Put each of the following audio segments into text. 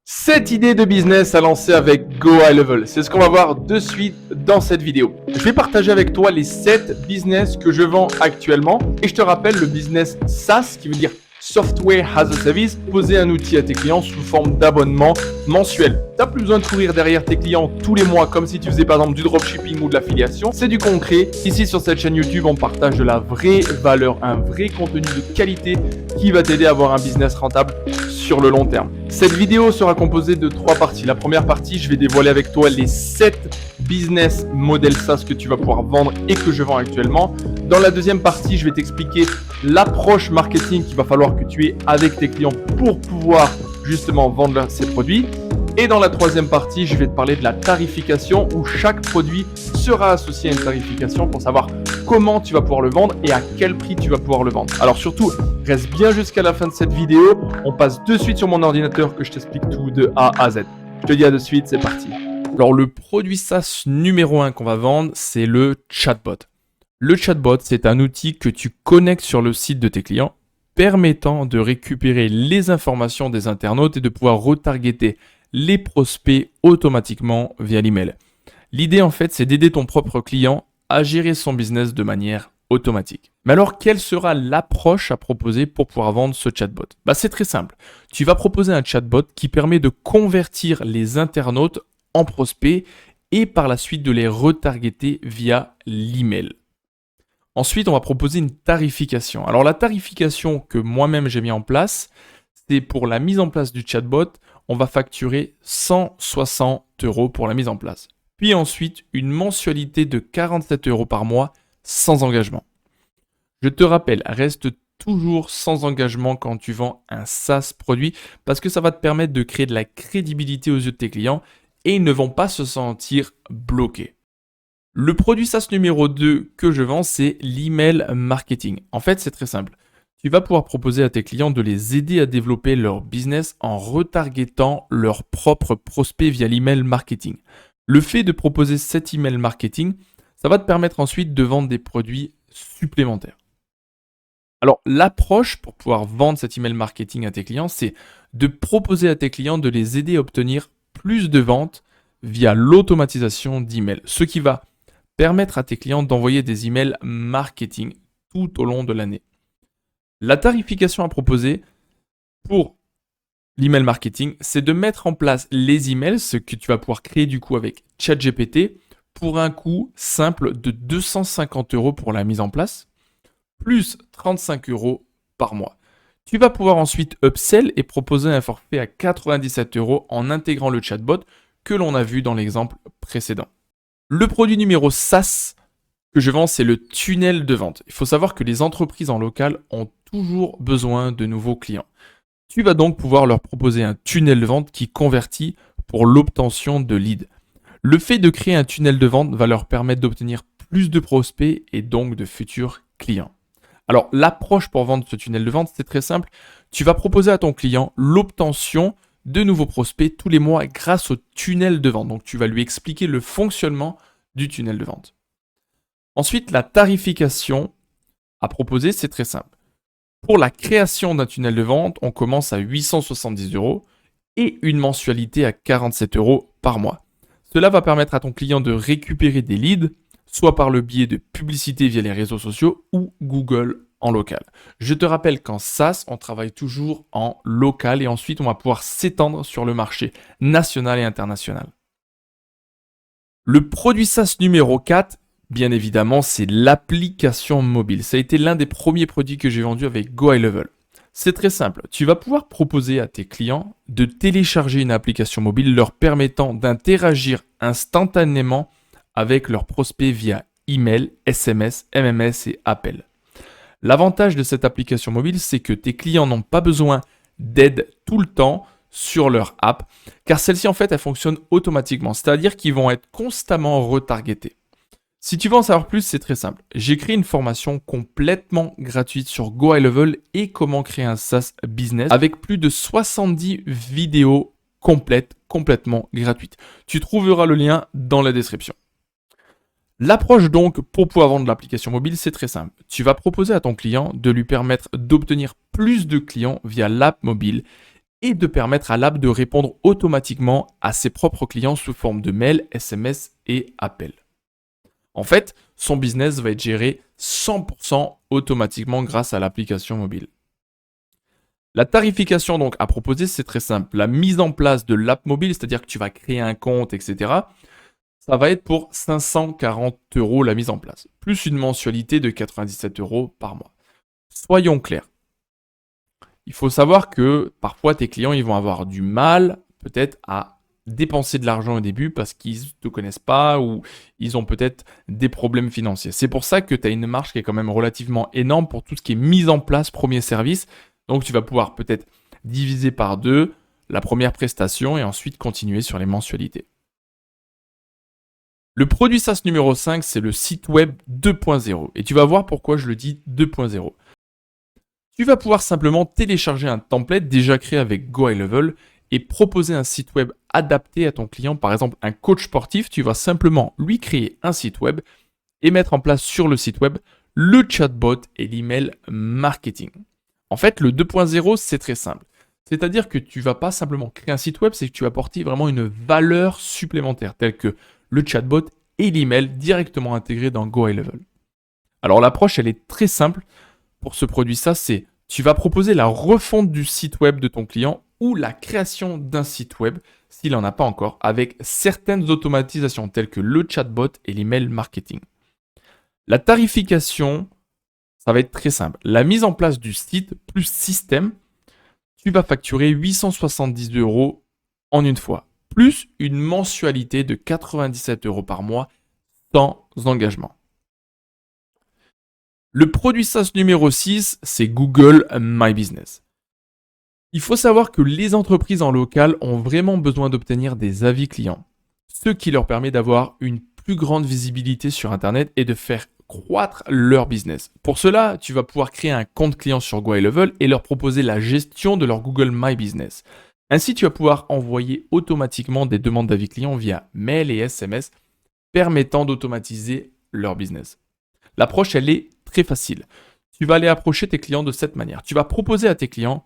Cette idée de business à lancer avec Go High Level, c'est ce qu'on va voir de suite dans cette vidéo. Je vais partager avec toi les 7 business que je vends actuellement et je te rappelle le business SaaS qui veut dire Software as a Service, poser un outil à tes clients sous forme d'abonnement mensuel. Tu n'as plus besoin de courir derrière tes clients tous les mois comme si tu faisais par exemple du dropshipping ou de l'affiliation. C'est du concret. Ici sur cette chaîne YouTube, on partage de la vraie valeur, un vrai contenu de qualité qui va t'aider à avoir un business rentable sur le long terme. Cette vidéo sera composée de 3 parties. La première partie, je vais dévoiler avec toi les 7 business models SaaS que tu vas pouvoir vendre et que je vends actuellement. Dans la deuxième partie, je vais t'expliquer l'approche marketing qu'il va falloir que tu aies avec tes clients pour pouvoir justement vendre ces produits. Et dans la troisième partie, je vais te parler de la tarification où chaque produit sera associé à une tarification pour savoir comment tu vas pouvoir le vendre et à quel prix tu vas pouvoir le vendre. Alors surtout, reste bien jusqu'à la fin de cette vidéo. On passe de suite sur mon ordinateur que je t'explique tout de A à Z. Je te dis à de suite, c'est parti. Alors le produit SaaS numéro 1 qu'on va vendre, c'est le chatbot. Le chatbot, c'est un outil que tu connectes sur le site de tes clients permettant de récupérer les informations des internautes et de pouvoir retargeter les prospects automatiquement via l'email. L'idée en fait, c'est d'aider ton propre client à gérer son business de manière automatique. Mais alors, quelle sera l'approche à proposer pour pouvoir vendre ce chatbot ? C'est très simple. Tu vas proposer un chatbot qui permet de convertir les internautes en prospects et par la suite de les retargeter via l'email. Ensuite, on va proposer une tarification. Alors la tarification que moi-même j'ai mis en place, c'est pour la mise en place du chatbot, on va facturer 160 € pour la mise en place. Puis ensuite, une mensualité de 47 € par mois sans engagement. Je te rappelle, reste toujours sans engagement quand tu vends un SaaS produit parce que ça va te permettre de créer de la crédibilité aux yeux de tes clients et ils ne vont pas se sentir bloqués. Le produit SaaS numéro 2 que je vends, c'est l'email marketing. En fait, c'est très simple. Tu vas pouvoir proposer à tes clients de les aider à développer leur business en retargetant leurs propres prospects via l'email marketing. Le fait de proposer cet email marketing, ça va te permettre ensuite de vendre des produits supplémentaires. Alors, l'approche pour pouvoir vendre cet email marketing à tes clients, c'est de proposer à tes clients de les aider à obtenir plus de ventes via l'automatisation d'emails, ce qui va permettre à tes clients d'envoyer des emails marketing tout au long de l'année. La tarification à proposer pour l'email marketing, c'est de mettre en place les emails, ce que tu vas pouvoir créer du coup avec ChatGPT, pour un coût simple de 250 € pour la mise en place, plus 35 € par mois. Tu vas pouvoir ensuite upsell et proposer un forfait à 97 € en intégrant le chatbot que l'on a vu dans l'exemple précédent. Le produit numéro SaaS que je vends, c'est le tunnel de vente. Il faut savoir que les entreprises en local ont toujours besoin de nouveaux clients. Tu vas donc pouvoir leur proposer un tunnel de vente qui convertit pour l'obtention de leads. Le fait de créer un tunnel de vente va leur permettre d'obtenir plus de prospects et donc de futurs clients. Alors, l'approche pour vendre ce tunnel de vente, c'est très simple. Tu vas proposer à ton client l'obtention de nouveaux prospects tous les mois grâce au tunnel de vente. Donc, tu vas lui expliquer le fonctionnement du tunnel de vente. Ensuite, la tarification à proposer, c'est très simple. Pour la création d'un tunnel de vente, on commence à 870 € et une mensualité à 47 € par mois. Cela va permettre à ton client de récupérer des leads, soit par le biais de publicité via les réseaux sociaux ou Google en local. Je te rappelle qu'en SaaS, on travaille toujours en local et ensuite on va pouvoir s'étendre sur le marché national et international. Le produit SaaS numéro 4, bien évidemment, c'est l'application mobile. Ça a été l'un des premiers produits que j'ai vendus avec Go High Level. C'est très simple. Tu vas pouvoir proposer à tes clients de télécharger une application mobile leur permettant d'interagir instantanément avec leurs prospects via email, SMS, MMS et appel. L'avantage de cette application mobile, c'est que tes clients n'ont pas besoin d'aide tout le temps sur leur app, car celle-ci en fait, elle fonctionne automatiquement, c'est-à-dire qu'ils vont être constamment retargetés. Si tu veux en savoir plus, c'est très simple. J'ai créé une formation complètement gratuite sur Go High Level et comment créer un SaaS business avec plus de 70 vidéos complètes, complètement gratuites. Tu trouveras le lien dans la description. L'approche donc pour pouvoir vendre l'application mobile, c'est très simple. Tu vas proposer à ton client de lui permettre d'obtenir plus de clients via l'app mobile et de permettre à l'app de répondre automatiquement à ses propres clients sous forme de mail, SMS et appels. En fait, son business va être géré 100% automatiquement grâce à l'application mobile. La tarification donc à proposer, c'est très simple. La mise en place de l'app mobile, c'est-à-dire que tu vas créer un compte, etc. Ça va être pour 540 € la mise en place, plus une mensualité de 97 € par mois. Soyons clairs. Il faut savoir que parfois tes clients ils vont avoir du mal peut-être à dépenser de l'argent au début parce qu'ils ne te connaissent pas ou ils ont peut-être des problèmes financiers. C'est pour ça que tu as une marge qui est quand même relativement énorme pour tout ce qui est mise en place premier service. Donc tu vas pouvoir peut-être diviser par 2 la première prestation et ensuite continuer sur les mensualités. Le produit SaaS numéro 5, c'est le site web 2.0. Et tu vas voir pourquoi je le dis 2.0. Tu vas pouvoir simplement télécharger un template déjà créé avec GoHighLevel et proposer un site web adapté à ton client. Par exemple, un coach sportif, tu vas simplement lui créer un site web et mettre en place sur le site web le chatbot et l'email marketing. En fait, le 2.0, c'est très simple. C'est-à-dire que tu ne vas pas simplement créer un site web, c'est que tu vas apporter vraiment une valeur supplémentaire, telle que le chatbot et l'email directement intégrés dans GoHighLevel. Alors l'approche, elle est très simple. Pour ce produit, ça, c'est tu vas proposer la refonte du site web de ton client ou la création d'un site web, s'il n'en a pas encore, avec certaines automatisations telles que le chatbot et l'email marketing. La tarification, ça va être très simple. La mise en place du site plus système, tu vas facturer 870 € en une fois, plus une mensualité de 97 € par mois sans engagement. Le produit SaaS numéro 6, c'est Google My Business. Il faut savoir que les entreprises en local ont vraiment besoin d'obtenir des avis clients, ce qui leur permet d'avoir une plus grande visibilité sur Internet et de faire croître leur business. Pour cela, tu vas pouvoir créer un compte client sur GoHighLevel et leur proposer la gestion de leur Google My Business. Ainsi, tu vas pouvoir envoyer automatiquement des demandes d'avis clients via mail et SMS, permettant d'automatiser leur business. L'approche, elle est très facile. Tu vas aller approcher tes clients de cette manière. Tu vas proposer à tes clients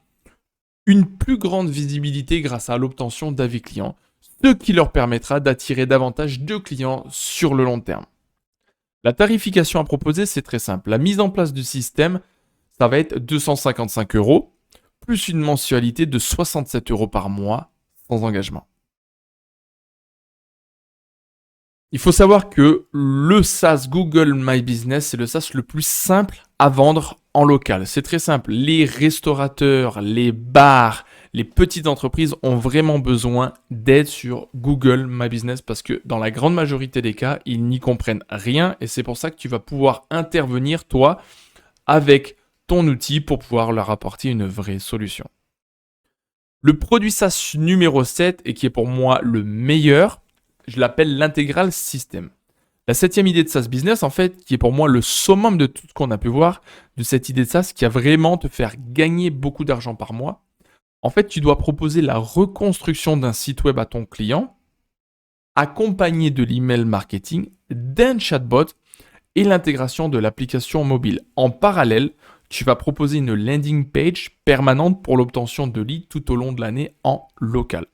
une plus grande visibilité grâce à l'obtention d'avis clients, ce qui leur permettra d'attirer davantage de clients sur le long terme. La tarification à proposer, c'est très simple. La mise en place du système, ça va être 255 €, plus une mensualité de 67 € par mois, sans engagement. Il faut savoir que le SaaS Google My Business, c'est le SaaS le plus simple à vendre en local. C'est très simple. Les restaurateurs, les bars, les petites entreprises ont vraiment besoin d'aide sur Google My Business parce que dans la grande majorité des cas, ils n'y comprennent rien et c'est pour ça que tu vas pouvoir intervenir, toi, avec ton outil pour pouvoir leur apporter une vraie solution. Le produit SaaS numéro 7 et qui est pour moi le meilleur, je l'appelle l'intégral system. La 7e idée de SaaS Business, en fait, qui est pour moi le summum de tout ce qu'on a pu voir, de cette idée de SaaS qui va vraiment te faire gagner beaucoup d'argent par mois. En fait, tu dois proposer la reconstruction d'un site web à ton client, accompagné de l'email marketing, d'un chatbot et l'intégration de l'application mobile. En parallèle, tu vas proposer une landing page permanente pour l'obtention de leads tout au long de l'année en local.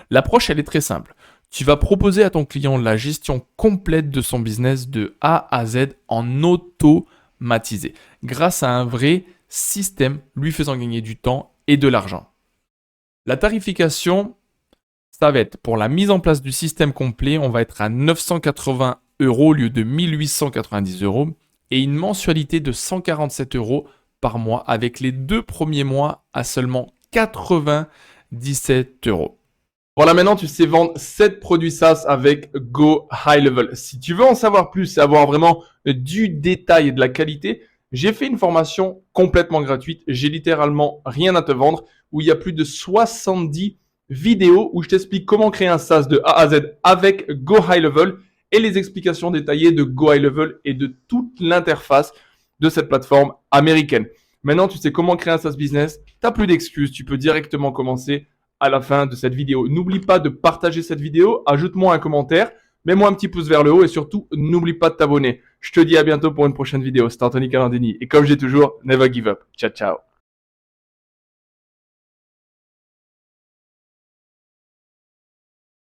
L'approche, elle est très simple. Tu vas proposer à ton client la gestion complète de son business de A à Z en automatisé, grâce à un vrai système lui faisant gagner du temps et de l'argent. La tarification, ça va être pour la mise en place du système complet, on va être à 980 € au lieu de 1890 € et une mensualité de 147 € par mois avec les 2 premiers mois à seulement 97 €. Voilà, maintenant tu sais vendre 7 produits SaaS avec GoHighLevel. Si tu veux en savoir plus et avoir vraiment du détail et de la qualité, j'ai fait une formation complètement gratuite. J'ai littéralement rien à te vendre où il y a plus de 70 vidéos où je t'explique comment créer un SaaS de A à Z avec GoHighLevel et les explications détaillées de GoHighLevel et de toute l'interface de cette plateforme américaine. Maintenant, tu sais comment créer un SaaS business. Tu n'as plus d'excuses. Tu peux directement commencer à la fin de cette vidéo. N'oublie pas de partager cette vidéo, ajoute-moi un commentaire, mets-moi un petit pouce vers le haut et surtout, n'oublie pas de t'abonner. Je te dis à bientôt pour une prochaine vidéo. C'était Anthony Calandini et comme j'ai toujours, never give up. Ciao, ciao.